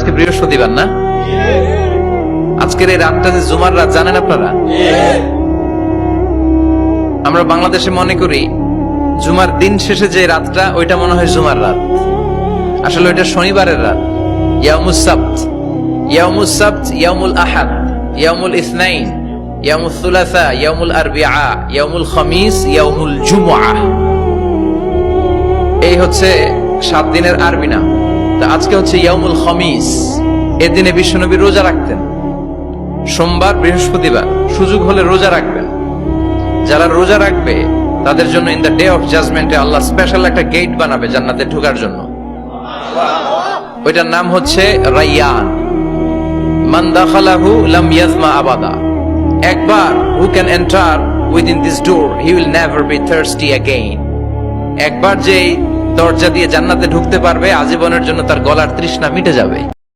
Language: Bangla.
আজকে বৃহস্পতিবার না? আজকের এই রাতটা যে জুমার রাত জানেন আপনারা? আমরা বাংলাদেশে মনে করি জুমার দিন শেষে যে রাতটা ওইটা মনে হয় জুমার রাত, আসলে ওইটা শনিবারের রাত। ইয়াউমুস সাবত, ইয়াউমুস সাবত, ইয়াউমুল আহাদ, ইয়াউমুল ইসনাইন, ইয়াউমুল সুলাসা, ইয়াউমুল আরবিআ, ইয়াউমুল খামিস, ইয়াউমুল জুমআহ। এই হচ্ছে 7 দিনের আরবি নাম। তা আজকে হচ্ছে ইয়াউমুল খামিস। এর দিনে বিশ্বনবী রোজা রাখতেন। সোমবার, বৃহস্পতিবার সুযোগ হলে রোজা রাখবেন। যারা রোজা রাখবে তাদের জন্য ইন দ্য ডে অফ জাজমেন্টে আল্লাহ স্পেশাল একটা গেট বানাবে জান্নাতে ঢোকার জন্য। ওইটার নাম হচ্ছে রাইয়ান। মান দাখালাহু লাম ইয়াজমা আবাদা। একবার who can enter within this door he will never be thirsty again. একবার যে দরজা দিয়ে জান্নাতে ঢুকতে পারবে আজীবনের জন্য তার গলার তৃষ্ণা মিটে যাবে।